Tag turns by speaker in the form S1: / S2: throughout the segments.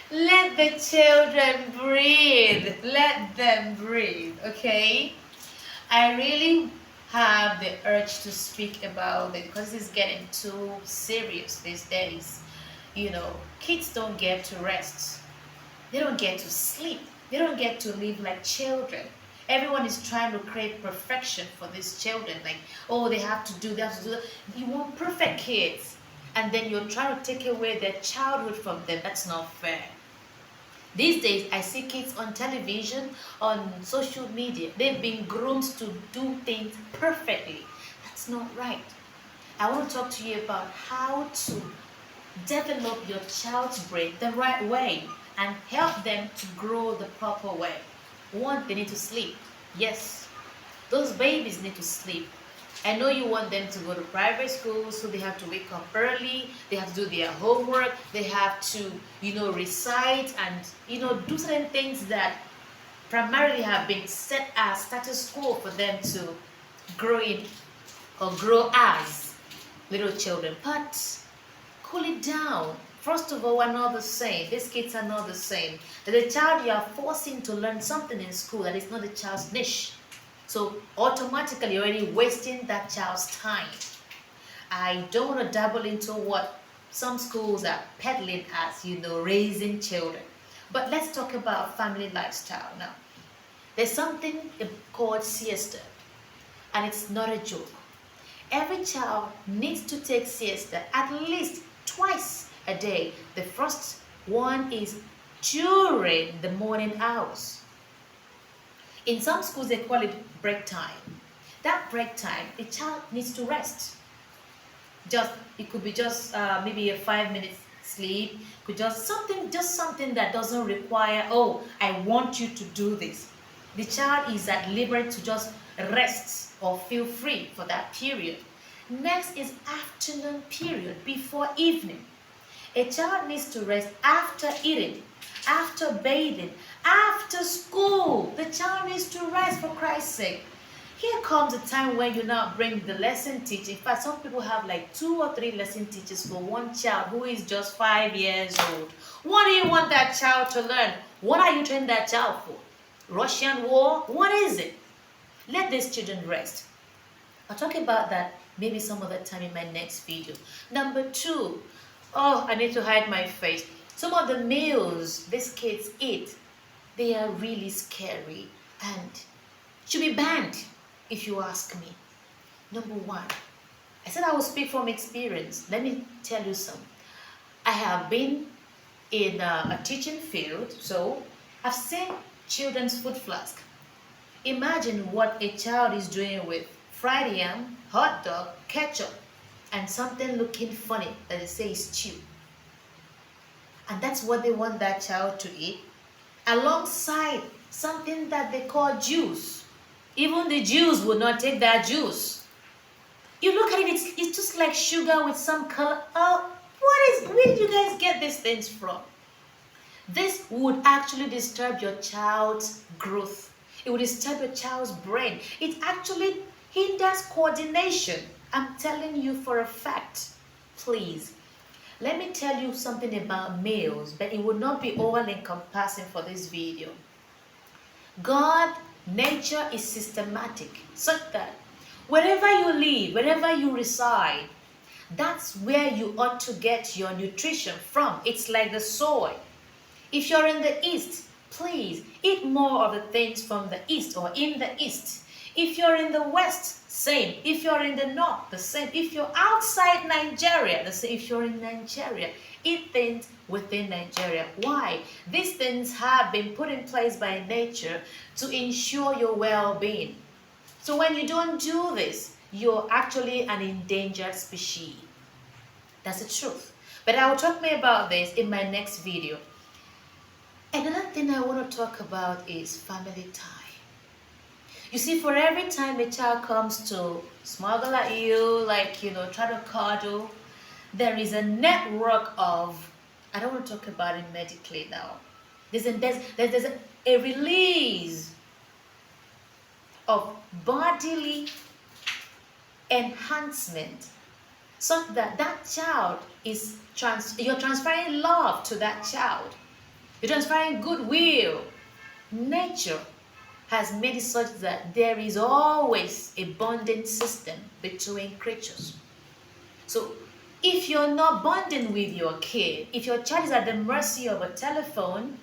S1: Let the children breathe. Let them breathe, okay? I really have the urge to speak about it because it's getting too serious these days. Kids don't get to rest. They don't get to sleep. They don't get to live like children. Everyone is trying to create perfection for these children. Like, oh, they have to do that. You want perfect kids. And then you're trying to take away their childhood from them. That's not fair. These days, I see kids on television, on social media. They've been groomed to do things perfectly. That's not right. I want to talk to you about how to develop your child's brain the right way and help them to grow the proper way. One, they need to sleep. Yes, those babies need to sleep. I know you want them to go to private school, so they have to wake up early, they have to do their homework, they have to, recite and, do certain things that primarily have been set as status quo for them to grow in or grow as little children. But cool it down. First of all, we're not the same. These kids are not the same. The child you are forcing to learn something in school that is not the child's niche. So automatically you're already wasting that child's time. I don't want to dabble into what some schools are peddling as, raising children. But let's talk about family lifestyle now. There's something called siesta, and it's not a joke. Every child needs to take siesta at least twice a day. The first one is during the morning hours. In some schools, they call it break time. That break time, the child needs to rest. It could be just maybe a 5 minute sleep. Could just something that doesn't require. Oh, I want you to do this. The child is at liberty to just rest or feel free for that period. Next is afternoon period before evening. A child needs to rest after eating, after bathing, after school. The child needs to rest, for Christ's sake. Here comes a time when you now bring the lesson teacher. In fact, some people have like 2 or 3 lesson teachers for one child who is just 5 years old. What do you want that child to learn? What are you training that child for? Russian war? What is it? Let these children rest. I'll talk about that maybe some other time in my next video. Number 2, oh, I need to hide my face. Some of the meals these kids eat, they are really scary and should be banned, if you ask me. Number 1, I said I will speak from experience. Let me tell you some. I have been in a teaching field, so I've seen children's food flask. Imagine what a child is doing with fried yam, hot dog, ketchup, and something looking funny that they say is stew. And that's what they want that child to eat, alongside something that they call juice. Even the Jews would not take that juice. You look at it, it's just like sugar with some color. Oh, where did you guys get these things from? This would actually disturb your child's growth. It would disturb your child's brain. It actually hinders coordination. I'm telling you for a fact. Please, let me tell you something about meals, but it will not be all encompassing for this video. God, nature is systematic, such that wherever you live, wherever you reside, that's where you ought to get your nutrition from. It's like the soil. If you're in the east, please eat more of the things from the east or in the east. If you're in the west, same. If you're in the north, the same. If you're outside Nigeria, the same. If you're in Nigeria, eat things within Nigeria. Why? These things have been put in place by nature to ensure your well-being. So when you don't do this, you're actually an endangered species. That's the truth. But I will talk more about this in my next video. Another thing I want to talk about is family time. You see, for every time a child comes to smuggle at you, try to cuddle, there is a network of, I don't want to talk about it medically now. There's a release of bodily enhancement, so that child you're transferring love to that child. You're transferring goodwill. Nature has made it such that there is always a bonding system between creatures. So if you're not bonding with your kid, if your child is at the mercy of a telephone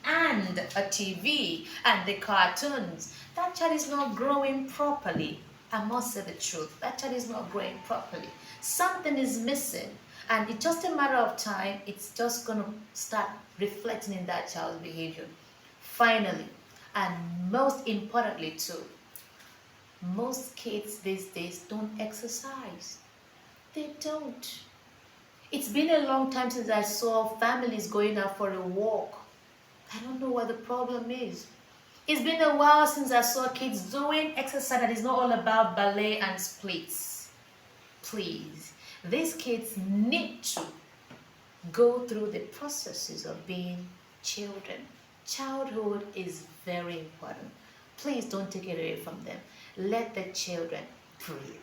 S1: and a TV and the cartoons, that child is not growing properly. I must say the truth. That child is not growing properly. Something is missing. And it's just a matter of time, it's just going to start reflecting in that child's behavior. Finally, and most importantly too, most kids these days don't exercise. They don't. It's been a long time since I saw families going out for a walk. I don't know what the problem is. It's been a while since I saw kids doing exercise that is not all about ballet and splits. Please, these kids need to go through the processes of being children. Childhood is very important. Please don't take it away from them. Let the children breathe.